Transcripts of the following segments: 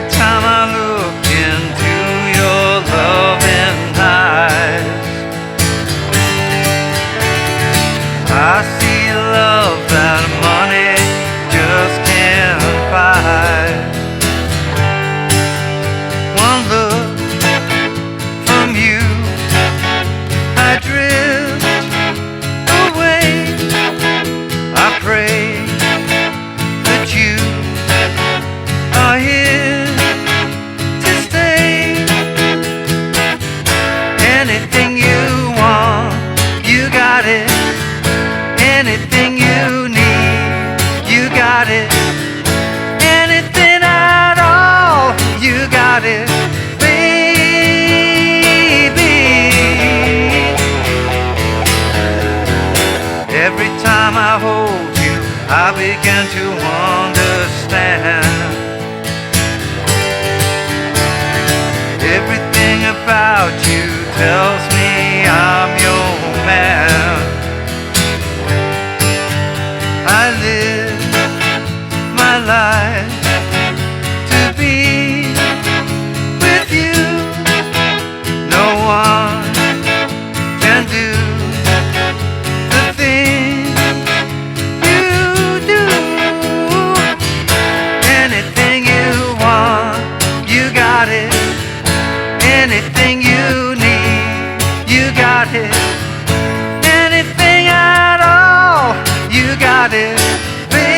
Every time I look into your loving eyes, I see love that money just can't buy. One look from you, I drift away. I pray that you are here to stay. Anything you want, you got it. Anything you need, you got it. Anything at all, you got it, baby. Every time I hold you, I begin to understand. Everything about you tells me I'm your man. I live my life to be with you. No one can do the things you do. Anything you want, you got it. Anything you need, you got it. Anything at all, you got it, baby.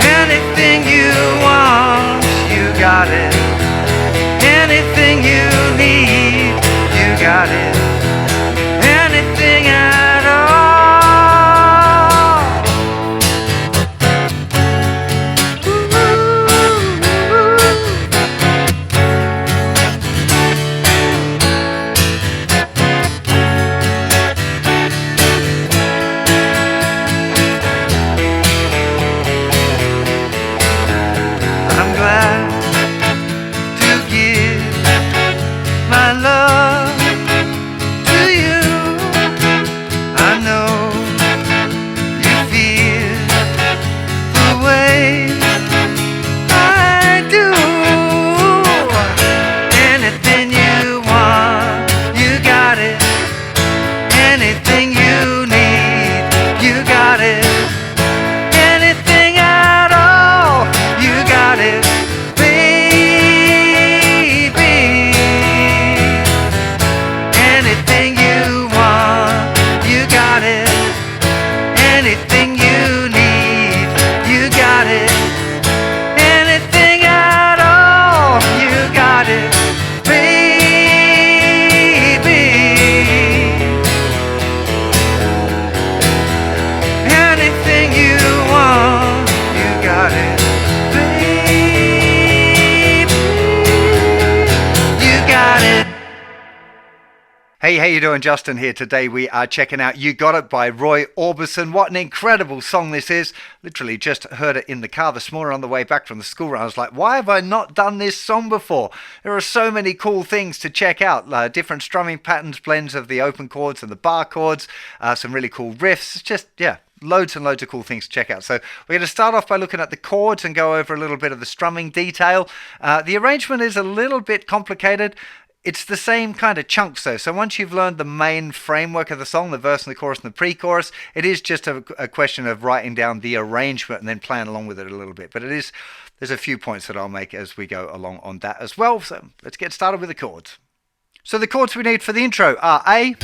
Anything you want, you got it. Anything you need, you got it. Anything at all. I'm glad to give my love to you. I know you feel the way I do. Anything you want, you got it. Anything you need, you got it. Anything at all, you got it, baby. Anything you want, you got it. Anything you need, you got it. Anything at all, you got it, baby. Anything you want, you got it, baby. You got it. Hey, how you doing? Justin here. Today we are checking out You Got It by Roy Orbison. What an incredible song this is. Literally just heard it in the car this morning on the way back from the school run. I was like, why have I not done this song before? There are so many cool things to check out. Different strumming patterns, blends of the open chords and the bar chords, some really cool riffs. Just, yeah, loads and loads of cool things to check out. So we're going to start off by looking at the chords and go over a little bit of the strumming detail. The arrangement is a little bit complicated. It's the same kind of chunks though. So once you've learned the main framework of the song, the verse and the chorus and the pre-chorus, it is just a question of writing down the arrangement and then playing along with it a little bit. But there's a few points that I'll make as we go along on that as well. So let's get started with the chords. So the chords we need for the intro are A,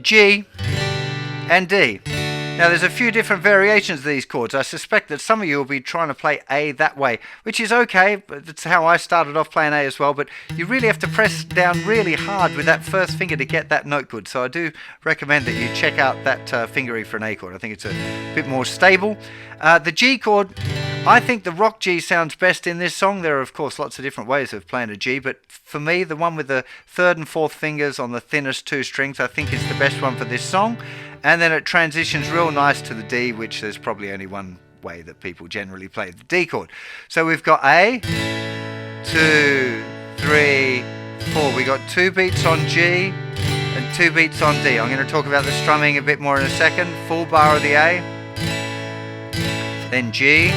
G, and D. Now there's a few different variations of these chords. I suspect that some of you will be trying to play A that way, which is okay, but that's how I started off playing A as well, but you really have to press down really hard with that first finger to get that note good. So I do recommend that you check out that fingery for an A chord. I think it's a bit more stable. The G chord, I think the rock G sounds best in this song. There are of course lots of different ways of playing a G, but for me the one with the third and fourth fingers on the thinnest two strings I think is the best one for this song. And then it transitions real nice to the D, which there's probably only one way that people generally play the D chord. So we've got A, 2, 3, 4. We got 2 beats on G and 2 beats on D. I'm going to talk about the strumming a bit more in a second. Full bar of the A, then G,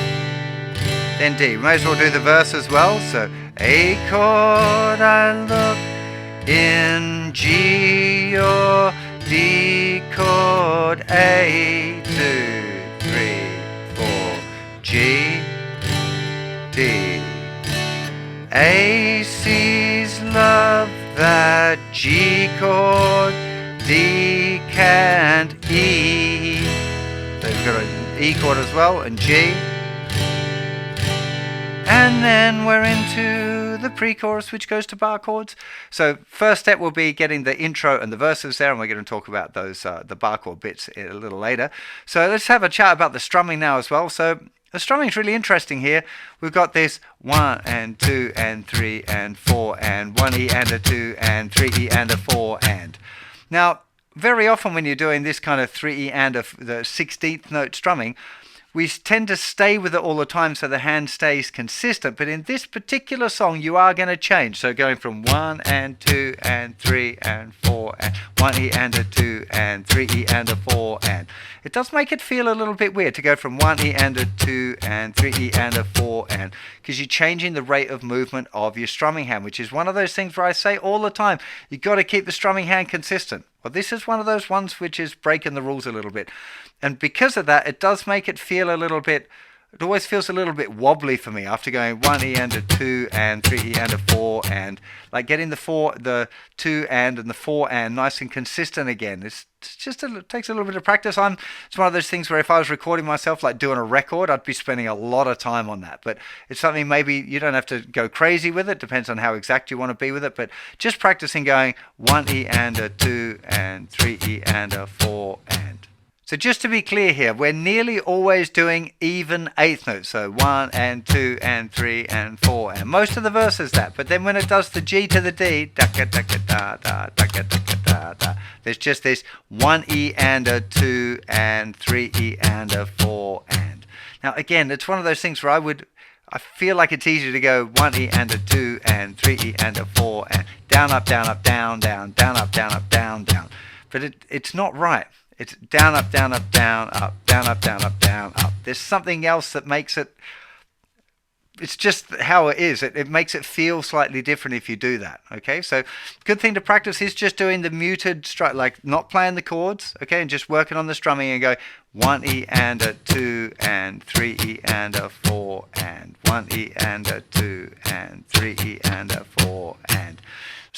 then D. We may as well do the verse as well. So A chord I look in G or D chord, A, 2, 3, 4, G, D. A C's love that G chord, D can't E. So you've got an E chord as well, and G. And then we're into the pre-chorus, which goes to bar chords. So first step will be getting the intro and the verses there, and we're going to talk about those the bar chord bits a little later. So let's have a chat about the strumming now as well. So the strumming is really interesting here. We've got this 1 and 2 and 3 and 4 and 1 E and a 2 and 3 E and a 4 and. Now, very often when you're doing this kind of 3 E and the 16th note strumming, we tend to stay with it all the time so the hand stays consistent. But in this particular song, you are going to change. So going from 1 and 2 and 3 and 4 and 1 E and a 2 and 3 E and a 4 and. It does make it feel a little bit weird to go from 1 E and a 2 and 3 E and a 4 and, because you're changing the rate of movement of your strumming hand, which is one of those things where I say all the time, you've got to keep the strumming hand consistent. Well, this is one of those ones which is breaking the rules a little bit. And because of that, it does make it feel a little bit, it always feels a little bit wobbly for me after going 1 E and a 2 and 3 E and a 4 and, like getting the 2 and the 4 and nice and consistent again. It's just it takes a little bit of practice. It's one of those things where if I was recording myself, like doing a record, I'd be spending a lot of time on that. But it's something maybe you don't have to go crazy with it. Depends on how exact you want to be with it. But just practicing going 1 E and a 2 and 3 E and a 4 and. So just to be clear here, we're nearly always doing even eighth notes. So 1 and 2 and 3 and 4 and most of the verse is that. But then when it does the G to the D, there's just this 1 E and a 2 and 3 E and a 4 and. Now again, it's one of those things where I feel like it's easier to go 1 E and a 2 and 3 E and a 4 and down, up, down, up, down, down, down, up, down, up, down, down. But it's not right. It's down, up, down, up, down, up, down, up, down, up, down, up. There's something else that makes it, it's just how it is. It makes it feel slightly different if you do that, okay? So good thing to practice is just doing the muted, like not playing the chords, okay? And just working on the strumming and go 1 E and a 2 and 3 E and a 4 and 1 E and a 2 and 3 E and a 4 and.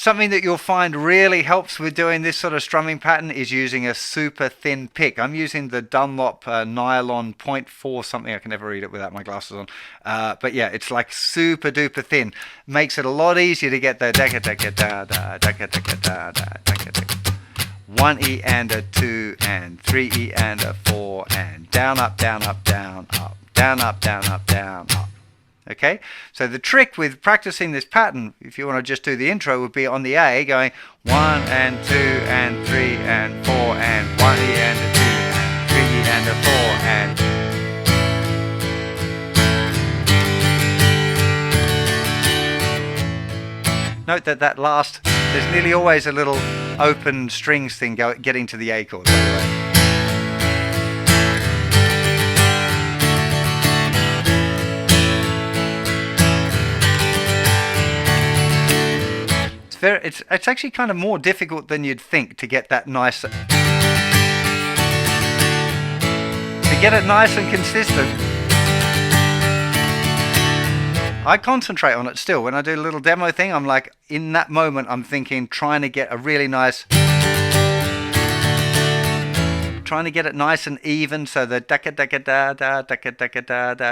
Something that you'll find really helps with doing this sort of strumming pattern is using a super thin pick. I'm using the Dunlop nylon 0.4 something. I can never read it without my glasses on. But yeah, it's like super duper thin. Makes it a lot easier to get the 1 E and a 2 and 3 E and a 4 and down, up, down, up, down, up, down, up, down, up, down, up. Okay, so the trick with practicing this pattern, if you want to just do the intro, would be on the A, going 1 and 2 and 3 and 4 and 1 E and a 2 and 3 E and a 4 and. Note that last, there's nearly always a little open strings thing getting to the A chord, by the way. It's actually kind of more difficult than you'd think to get that nice, to get it nice and consistent. I concentrate on it still. When I do a little demo thing, I'm like, in that moment, I'm thinking, trying to get a really nice, trying to get it nice and even so the da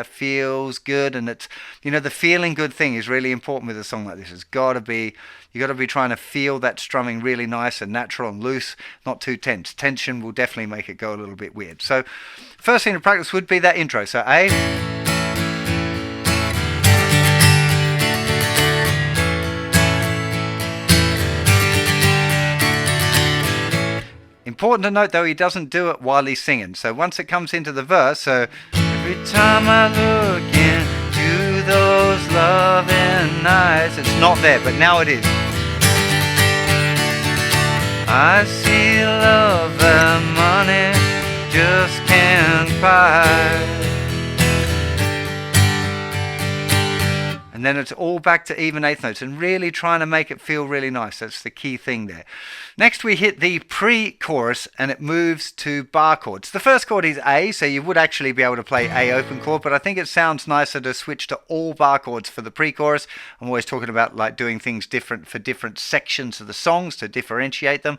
feels good, and it's, you know, the feeling good thing is really important with a song like this. It's got to be, you got to be trying to feel that strumming really nice and natural and loose, not too tense. Tension will definitely make it go a little bit weird. So first thing to practice would be that intro. So A, important to note though, he doesn't do it while he's singing. So once it comes into the verse, so every time I look into those loving eyes, it's not there, but now it is. I see love that money just can't buy. And then it's all back to even eighth notes and really trying to make it feel really nice. That's the key thing there. Next we hit the pre-chorus and it moves to bar chords. The first chord is A, so you would actually be able to play A open chord, but I think it sounds nicer to switch to all bar chords for the pre-chorus. I'm always talking about like doing things different for different sections of the songs to differentiate them.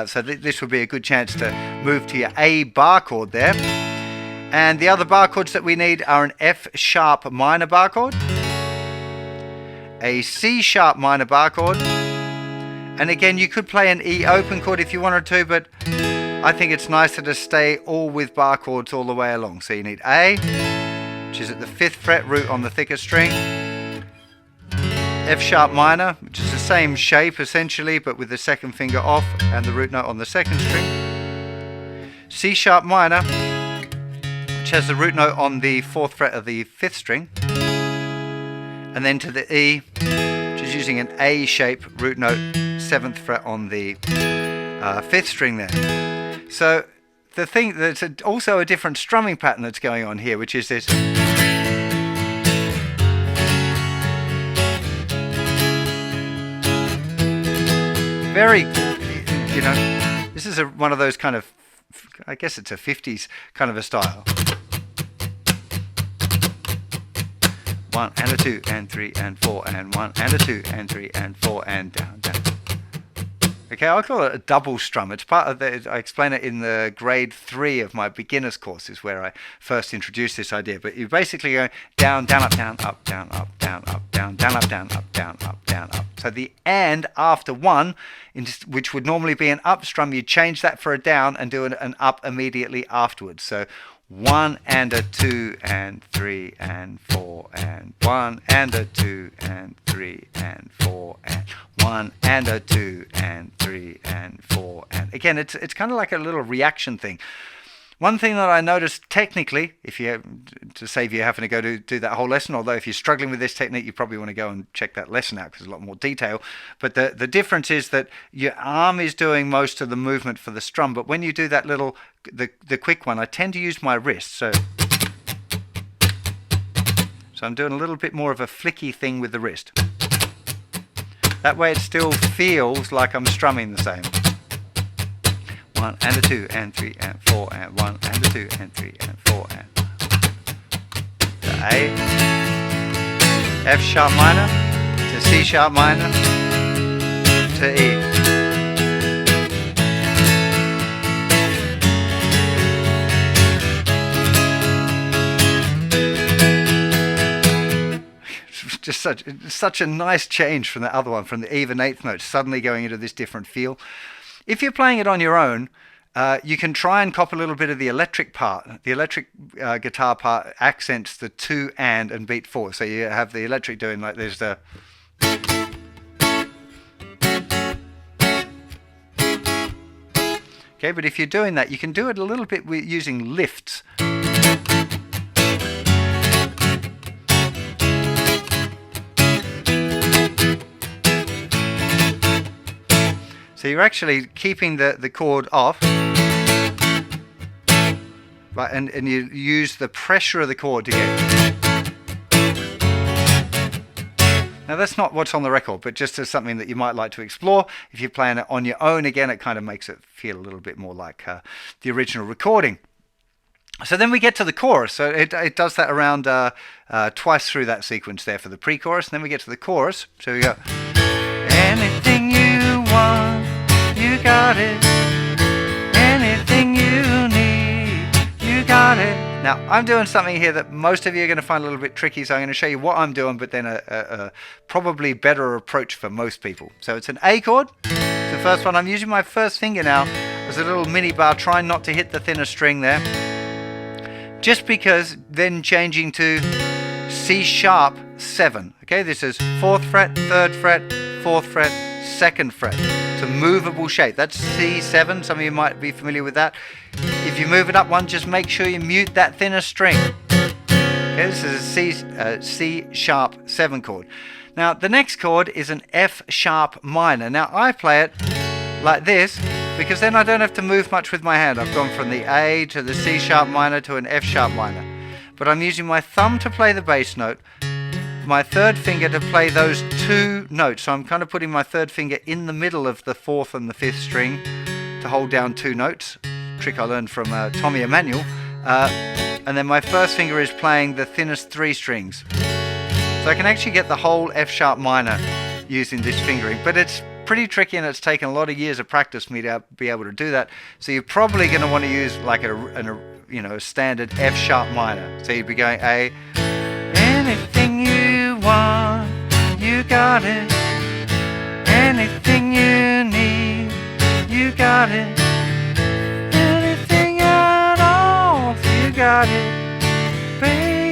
So this would be a good chance to move to your A bar chord there. And the other bar chords that we need are an F sharp minor bar chord, a C sharp minor bar chord, and again you could play an E open chord if you wanted to, but I think it's nicer to stay all with bar chords all the way along. So you need A, which is at the 5th fret, root on the thicker string, F sharp minor, which is the same shape essentially but with the second finger off and the root note on the 2nd string, C sharp minor, which has the root note on the 4th fret of the 5th string, and then to the E, which is using an A shape root note, 7th fret on the 5th string there. So the thing that's also a different strumming pattern that's going on here, which is this. Very, you know, this is one of those kind of, I guess it's a 50s kind of a style. 1 and a 2 and 3 and 4 and 1 and a 2 and 3 and 4 and down, down. Okay, I'll call it a double strum. It's part of the, I explain it in the grade 3 of my beginner's courses where I first introduced this idea. But you basically go down, down, up, down, up, down, up, down, up, down, down, up, down, up, down, up, down, up. So the and after 1, which would normally be an up strum, you change that for a down and do an up immediately afterwards. So 1 and a 2 and 3 and 4 and 1 and a 2 and 3 and 4 and 1 and a 2 and 3 and 4 and again it's kind of like a little reaction thing. One thing that I noticed technically, if you to save you having to go to do that whole lesson, although if you're struggling with this technique you probably want to go and check that lesson out because there's a lot more detail, but the difference is that your arm is doing most of the movement for the strum, but when you do that little the quick one, I tend to use my wrist, so I'm doing a little bit more of a flicky thing with the wrist. That way it still feels like I'm strumming the same. 1 and a 2 and 3 and 4 and 1 and a 2 and 3 and 4 and to A, F sharp minor, to C sharp minor, to E. Just such a nice change from the other one, from the even eighth note, suddenly going into this different feel. If you're playing it on your own, you can try and copy a little bit of the electric part. The electric guitar part accents the 2 and beat 4. So you have the electric doing like there's the. Okay, but if you're doing that, you can do it a little bit with using lifts. So you're actually keeping the chord off, right, and you use the pressure of the chord to get. Now that's not what's on the record, but just as something that you might like to explore. If you're playing it on your own, again, it kind of makes it feel a little bit more like the original recording. So then we get to the chorus. So it does that around twice through that sequence there for the pre-chorus. And then we get to the chorus. So we go, anything you want, you got it. Anything you need, you got it. Now, I'm doing something here that most of you are going to find a little bit tricky, so I'm going to show you what I'm doing, but then a probably better approach for most people. So it's an A chord. It's the first one. I'm using my first finger now as a little mini bar, trying not to hit the thinner string there. Just because then changing to C sharp 7. Okay, this is 4th fret, 3rd fret, 4th fret, 2nd fret. It's a movable shape. That's C7. Some of you might be familiar with that. If you move it up one, just make sure you mute that thinner string. Okay, this is a C sharp 7 chord. Now the next chord is an F sharp minor. Now I play it like this. because then I don't have to move much with my hand. I've gone from the A to the C sharp minor to an F sharp minor. But I'm using my thumb to play the bass note, my third finger to play those two notes. So I'm kind of putting my third finger in the middle of the fourth and the fifth string to hold down two notes. Trick I learned from Tommy Emmanuel. And then my first finger is playing the thinnest three strings. So I can actually get the whole F sharp minor using this fingering, but it's pretty tricky and it's taken a lot of years of practice for me to be able to do that. So you're probably going to want to use like a standard F sharp minor. So you'd be going A, anything you want, you got it. Anything you need, you got it. Anything at all, you got it, baby.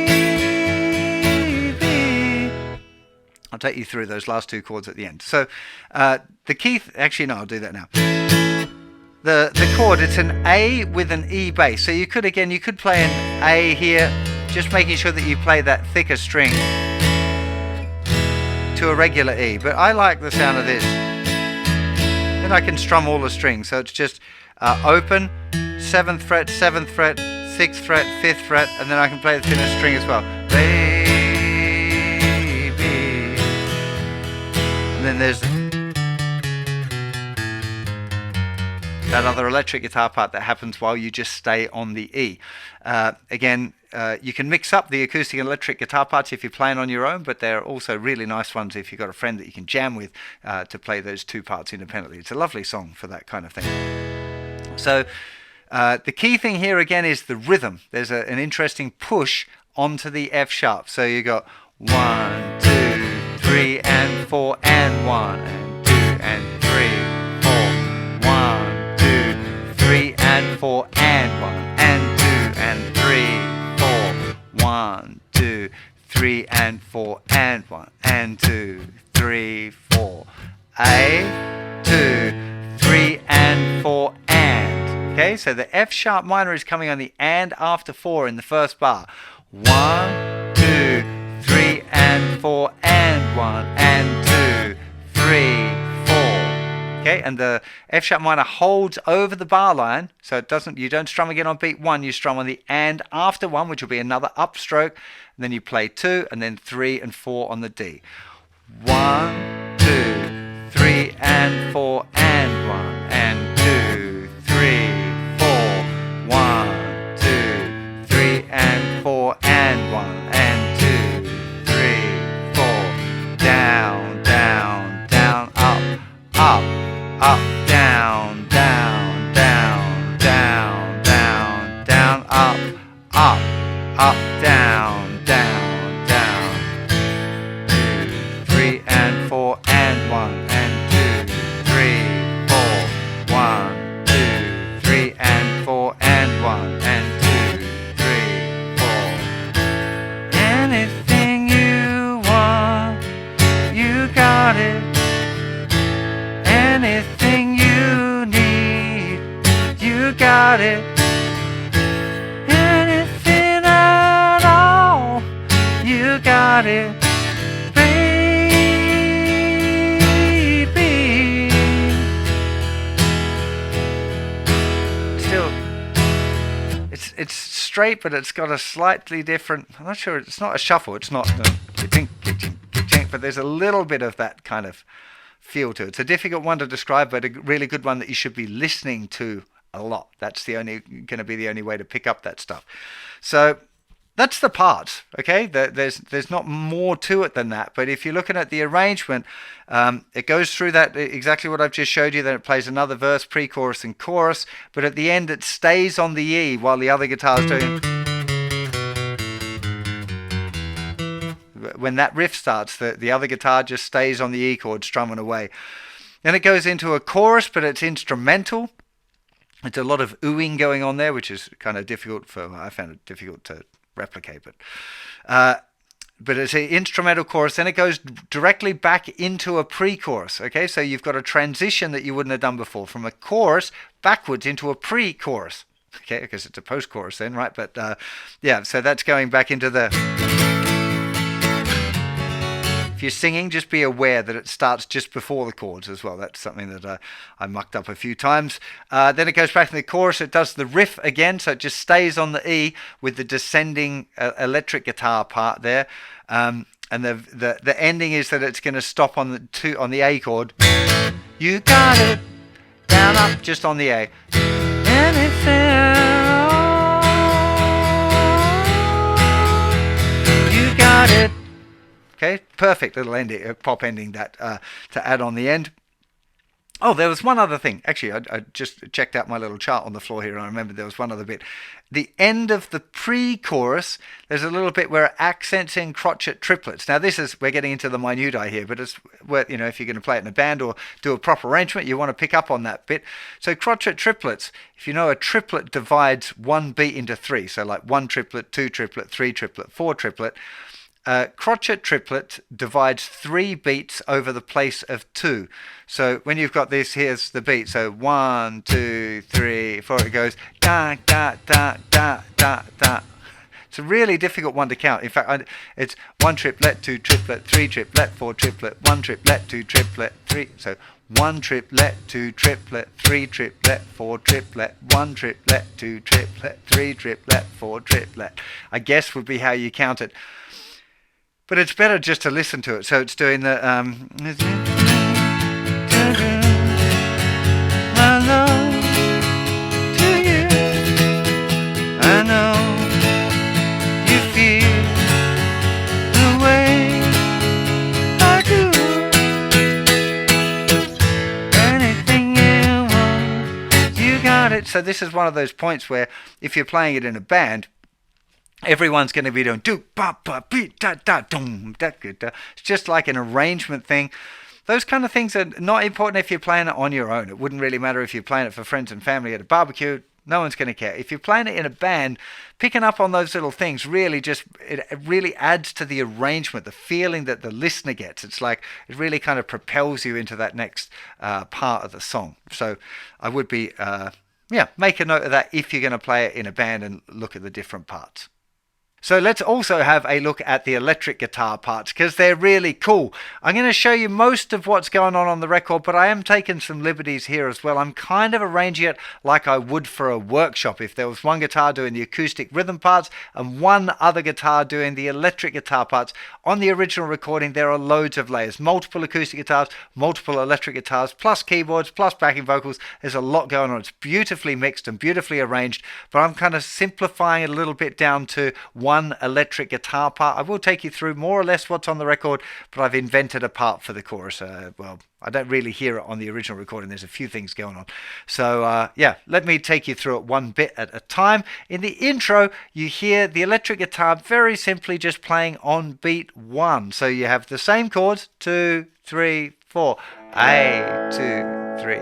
I'll take you through those last two chords at the end. So the key, actually no, I'll do that now. The chord, it's an A with an E bass. So you could play an A here, just making sure that you play that thicker string to a regular E. But I like the sound of this. Then I can strum all the strings. So it's just open, 7th fret, 7th fret, 6th fret, 5th fret, and then I can play the thinnest string as well. Baby. And then there's that other electric guitar part that happens while you just stay on the E. You can mix up the acoustic and electric guitar parts if you're playing on your own, but they're also really nice ones if you've got a friend that you can jam with to play those two parts independently. It's a lovely song for that kind of thing. So the key thing here again is the rhythm. There's an interesting push onto the F sharp. So you got 1, 2, 3 and 4 and 1 and 2 and 3, 4, 1, 2, 3 and 4 and 1 and 2 and 3, 4, 1, 2, 3 and 4 and 1 and 2, 3, 4. A, 2, 3 and 4 and. Okay, so the F sharp minor is coming on the and after 4 in the first bar. 1, 2, 3 and 4 and 1 and 2, 3, 4. Okay, and the F sharp minor holds over the bar line, so you don't strum again on beat 1, you strum on the and after 1, which will be another upstroke, and then you play 2 and then 3 and 4 on the D. 1, 2, 3 and 4 and 1 and 2, 3, 4, 1, 2, 3 and 4 and 1 and 2, 3, 4. Down, down, down, up, up, up, down, down, down, down, down, down, up, up, up, down, down, down. 2, 3 and 4 and 1 and 2, 3, 4, 1, 2, 3 and 4 and 1 and 2, 3, 4. Anything you want, you got it. Anything you need, you got it. Anything at all, you got it, baby. Still, it's straight, but it's got a slightly different, I'm not sure, it's not a shuffle, it's not but there's a little bit of that kind of feel to it. It's a difficult one to describe, but a really good one that you should be listening to a lot. That's going to be the only way to pick up that stuff. So that's the parts, okay? There's not more to it than that. But if you're looking at the arrangement, it goes through that exactly what I've just showed you. Then it plays another verse, pre-chorus, and chorus. But at the end, it stays on the E while the other guitar's doing. When that riff starts, the other guitar just stays on the E chord, strumming away. Then it goes into a chorus, but it's instrumental. It's a lot of oohing going on there, which is kind of difficult I found it difficult to replicate. But it's an instrumental chorus. Then it goes directly back into a pre-chorus. Okay, so you've got a transition that you wouldn't have done before from a chorus backwards into a pre-chorus. Okay, because it's a post-chorus then, right? But yeah, so that's going back into the. If you're singing, just be aware that it starts just before the chords as well. That's something that I mucked up a few times. Then it goes back in the chorus. It does the riff again, so it just stays on the E with the descending electric guitar part there. And the ending is that it's going to stop on the A chord. You got it. Down, up, just on the A. Anything. You got it. Okay, perfect little ending, pop ending that to add on the end. Oh, there was one other thing. Actually, I just checked out my little chart on the floor here, and I remember there was one other bit. The end of the pre-chorus, there's a little bit where it accents in crotchet triplets. Now, we're getting into the minutiae here, but it's where, if you're going to play it in a band or do a proper arrangement, you want to pick up on that bit. So crotchet triplets, if you know, a triplet divides one beat into three. So like one triplet, two triplet, three triplet, four triplet. Crotchet triplet divides 3 beats over the place of 2. So when you've got this, here's the beat. So 1, 2, 3, 4. It goes da da da da da da. It's a really difficult one to count. In fact, it's 1 triplet, 2 triplet, 3 triplet, 4 triplet, 1 triplet, 2 triplet, 3. So 1 triplet, 2 triplet, 3 triplet, 4 triplet, 1 triplet, 2 triplet, 3 triplet, 4 triplet. I guess would be how you count it. But it's better just to listen to it. So it's doing the my love to you. I know you feel the way I do. Anything you want, you got it. So this is one of those points where if you're playing it in a band, everyone's going to be doing do ba ba beat da da dum da da. It's just like an arrangement thing. Those kind of things are not important if you're playing it on your own. It wouldn't really matter if you're playing it for friends and family at a barbecue. No one's going to care. If you're playing it in a band, picking up on those little things it really adds to the arrangement, the feeling that the listener gets. It's like it really kind of propels you into that next part of the song. So I would be make a note of that if you're going to play it in a band and look at the different parts. So let's also have a look at the electric guitar parts because they're really cool. I'm going to show you most of what's going on the record, but I am taking some liberties here as well. I'm kind of arranging it like I would for a workshop. If there was one guitar doing the acoustic rhythm parts and one other guitar doing the electric guitar parts. On the original recording, there are loads of layers. Multiple acoustic guitars, multiple electric guitars, plus keyboards, plus backing vocals. There's a lot going on. It's beautifully mixed and beautifully arranged, but I'm kind of simplifying it a little bit down to one electric guitar part. I will take you through more or less what's on the record, but I've invented a part for the chorus. Well, I don't really hear it on the original recording. There's a few things going on. So let me take you through it one bit at a time. In the intro, you hear the electric guitar very simply just playing on beat 1. So you have the same chords, 2, 3, 4. A, 2, 3,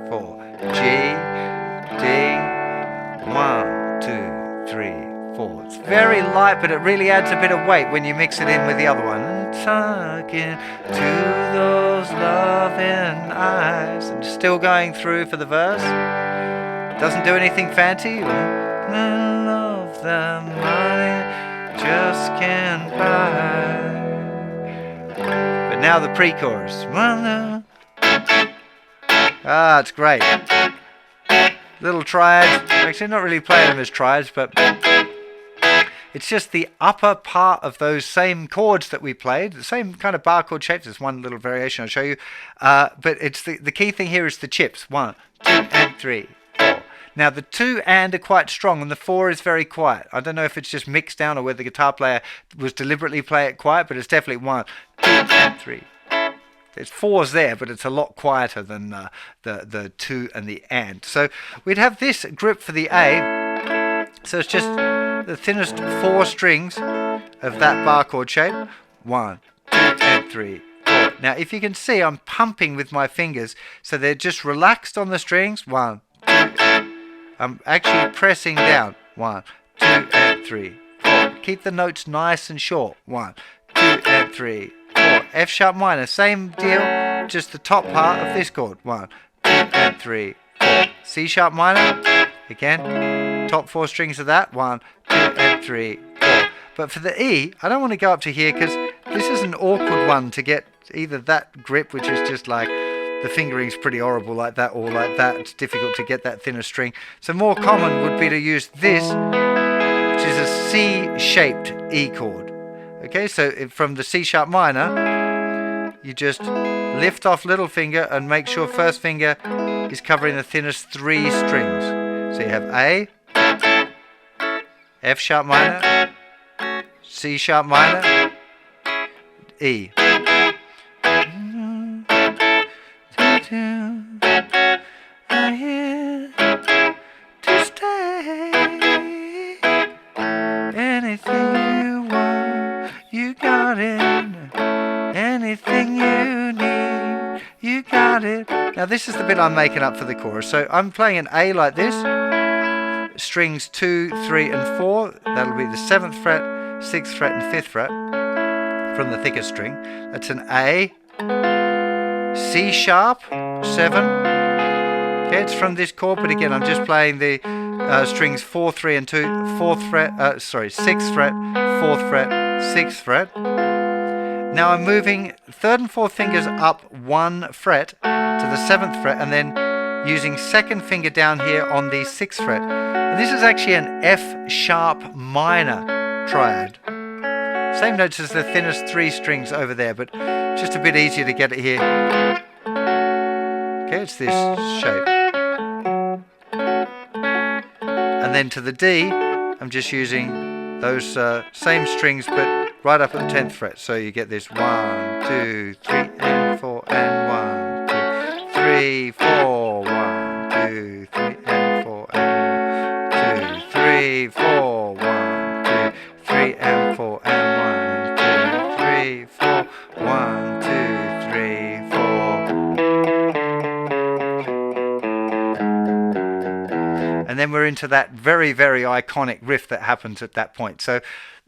4. G, D, 1, 2, 3, 4. It's very light, but it really adds a bit of weight when you mix it in with the other one. Talking to those loving eyes. And still going through for the verse. Doesn't do anything fancy. Love the money just can't buy. But now the pre-chorus. It's great. Little triads. Actually, not really playing them as triads, but it's just the upper part of those same chords that we played, the same kind of bar chord shapes. There's one little variation I'll show you. But it's the key thing here is the chips. 1, 2, and 3, 4. Now the 2 and are quite strong and the 4 is very quiet. I don't know if it's just mixed down or whether the guitar player was deliberately play it quiet, but it's definitely 1, 2, and 3. There's 4s there, but it's a lot quieter than the 2 and the and. So we'd have this grip for the A. So it's just the thinnest 4 strings of that bar chord shape. 1, 2, and 3, 4. Now, if you can see, I'm pumping with my fingers, so they're just relaxed on the strings. 1, 2, I'm actually pressing down. 1, 2, and 3, 4. Keep the notes nice and short. 1, 2, and 3, 4. F sharp minor, same deal, just the top part of this chord. 1, 2, and 3, 4. C sharp minor, again, top 4 strings of that. 1, 2, and 3, 4. But for the E, I don't want to go up to here because this is an awkward one to get either that grip, which is just like the fingering's pretty horrible like that, or like that. It's difficult to get that thinner string. So more common would be to use this, which is a C-shaped E chord. Okay, so from the C sharp minor, you just lift off little finger and make sure first finger is covering the thinnest 3 strings. So you have A, F sharp minor, C sharp minor, E. I'm here to stay. Anything you want, you got it. Anything you need, you got it. Now this is the bit I'm making up for the chorus. So I'm playing an A like this. Strings 2, 3 and 4. That'll be the 7th fret, 6th fret and 5th fret from the thickest string. That's an A, C sharp, 7. Okay, it's from this chord, but again I'm just playing the strings 4, 3 and 2, 4th fret, 6th fret, 4th fret, 6th fret. Now I'm moving 3rd and 4th fingers up 1 fret to the 7th fret, and then using 2nd finger down here on the 6th fret. And this is actually an F sharp minor triad. Same notes as the thinnest 3 strings over there, but just a bit easier to get it here. Okay, it's this shape. And then to the D, I'm just using those same strings, but right up at the 10th fret. So you get this 1, 2, 3 and 4 and 1, 2, 3, 4, 1, 2, 3 and 4 and 2, 3, 4, 1, 2, 3 and 4 and 1, 2, 3, 4, 1, 2, 3, 4. And then we're into that very, very iconic riff that happens at that point. So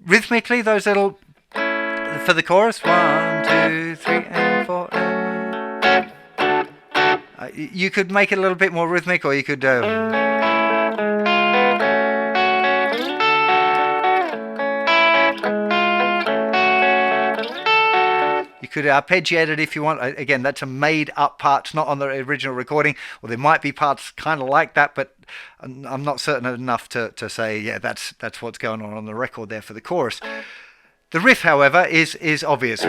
rhythmically, those little, for the chorus, 1, 2, 3 and 4 and 1. You could make it a little bit more rhythmic, or you could arpeggiate it if you want. Again, that's a made up part, not on the original recording, or there might be parts kind of like that, but I'm not certain enough to say, yeah, that's what's going on the record there for the chorus. The riff, however, is obvious.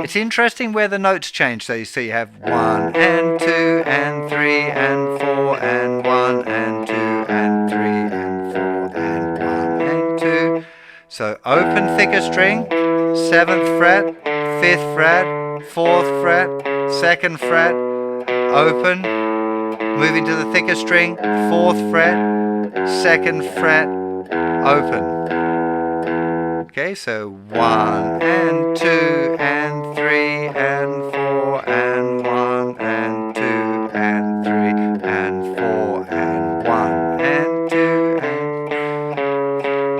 It's interesting where the notes change. So you see you have 1 and 2 and 3 and 4 and 1 and 2 and 3 and 4 and 1 and 2. So open thicker string, 7th fret, 5th fret, 4th fret, 2nd fret, open, moving to the thicker string, 4th fret, 2nd fret, open. Okay, so 1 and 2 and 3 and 4 and 1 and 2 and 3 and 4 and 1 and 2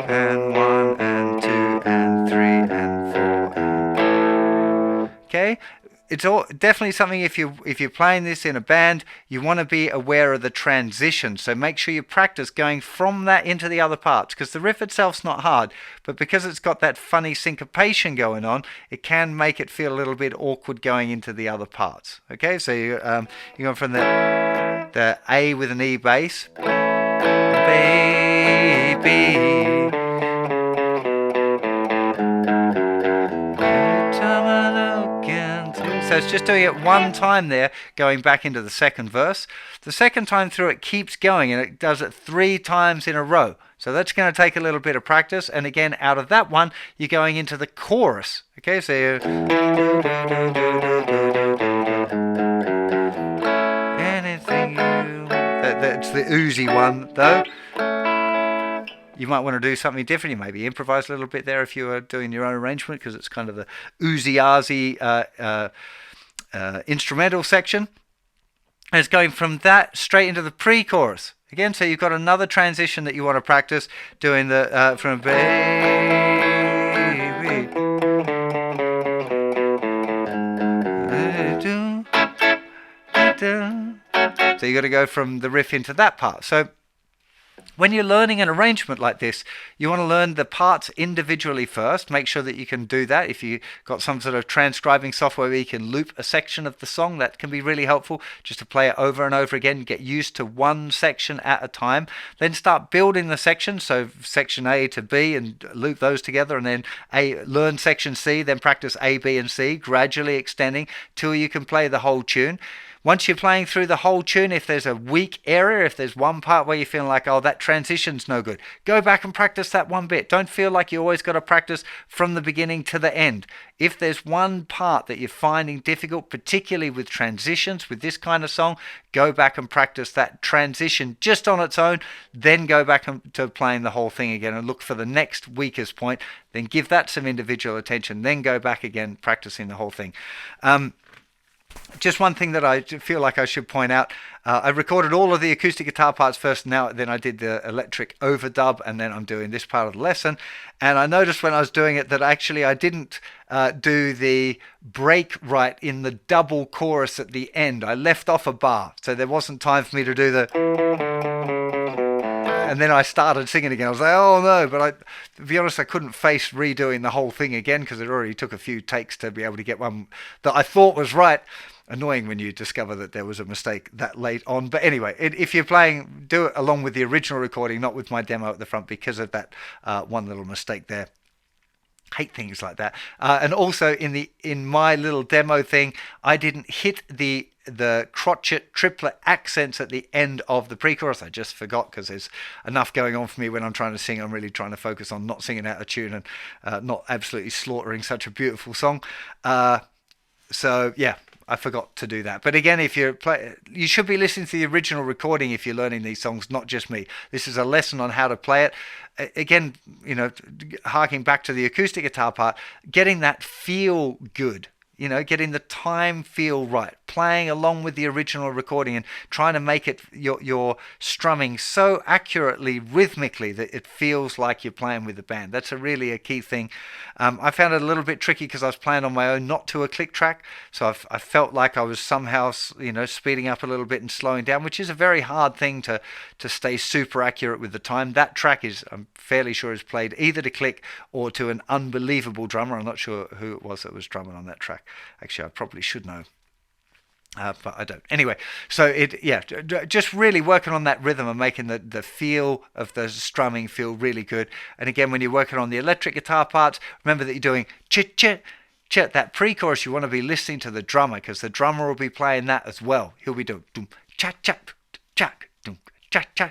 and 1 and 2 and 3 and 4. Okay. It's definitely something, if you're playing this in a band, you want to be aware of the transition. So make sure you practice going from that into the other parts, because the riff itself's not hard, but because it's got that funny syncopation going on, it can make it feel a little bit awkward going into the other parts. Okay, so you go from the A with an E bass, baby. So it's just doing it one time there, going back into the second verse. The second time through it keeps going, and it does it 3 times in a row. So that's going to take a little bit of practice. And again, out of that one, you're going into the chorus. Okay, so anything you... That's the oozy one, though. You might want to do something different. You maybe improvise a little bit there if you are doing your own arrangement, because it's kind of the oozy-arsy instrumental section. And it's going from that straight into the pre-chorus. Again, so you've got another transition that you want to practice, doing the from baby. So you got to go from the riff into that part. So When you're learning an arrangement like this, you want to learn the parts individually first. Make sure that you can do that. If you've got some sort of transcribing software where you can loop a section of the song, that can be really helpful, just to play it over and over again. Get used to one section at a time. Then start building the sections. So section A to B and loop those together, and then learn section C, then practice A, B, and C, gradually extending till you can play the whole tune. Once you're playing through the whole tune, if there's a weak area, if there's one part where you feel like, oh, that transition's no good, go back and practice that one bit. Don't feel like you always got to practice from the beginning to the end. If there's one part that you're finding difficult, particularly with transitions, with this kind of song, go back and practice that transition just on its own, then go back to playing the whole thing again and look for the next weakest point, then give that some individual attention, then go back again, practicing the whole thing. Just one thing that I feel like I should point out, I recorded all of the acoustic guitar parts first, then I did the electric overdub, and then I'm doing this part of the lesson. And I noticed when I was doing it that actually I didn't do the break right in the double chorus at the end. I left off a bar, so there wasn't time for me to do the... And then I started singing again. I was like, oh no, but to be honest, I couldn't face redoing the whole thing again because it already took a few takes to be able to get one that I thought was right. Annoying when you discover that there was a mistake that late on. But anyway, if you're playing, do it along with the original recording, not with my demo at the front, because of that one little mistake there. Hate things like that. And also in my little demo thing, I didn't hit the crotchet triplet accents at the end of the pre-chorus. I just forgot because there's enough going on for me when I'm trying to sing. I'm really trying to focus on not singing out of tune and not absolutely slaughtering such a beautiful song. So yeah, I forgot to do that. But again, if you should be listening to the original recording if you're learning these songs, not just me. This is a lesson on how to play it. Again, harking back to the acoustic guitar part, getting that feel good. Getting the time feel right, playing along with the original recording and trying to make it your strumming so accurately, rhythmically, that it feels like you're playing with the band. That's really a key thing. I found it a little bit tricky because I was playing on my own, not to a click track. So I felt like I was somehow, speeding up a little bit and slowing down, which is a very hard thing to stay super accurate with the time. That track I'm fairly sure is played either to click or to an unbelievable drummer. I'm not sure who it was that was drumming on that track. Actually, I probably should know, but I don't. Anyway, so just really working on that rhythm and making the feel of the strumming feel really good. And again, when you're working on the electric guitar parts, remember that you're doing chit. That pre-chorus, you want to be listening to the drummer because the drummer will be playing that as well. He'll be doing doom cha cha cha doom cha cha.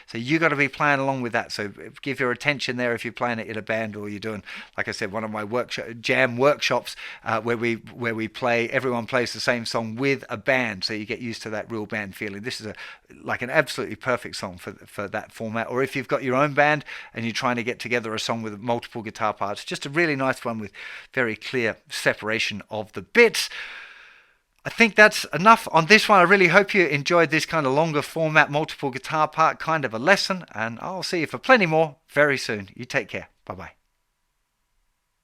So you got to be playing along with that. So give your attention there if you're playing it in a band or you're doing, like I said, one of my jam workshops where we play. Everyone plays the same song with a band, so you get used to that real band feeling. This is like an absolutely perfect song for that format. Or if you've got your own band and you're trying to get together a song with multiple guitar parts, just a really nice one with very clear separation of the bits. I think that's enough on this one. I really hope you enjoyed this kind of longer format, multiple guitar part kind of a lesson, and I'll see you for plenty more very soon. You take care. Bye-bye.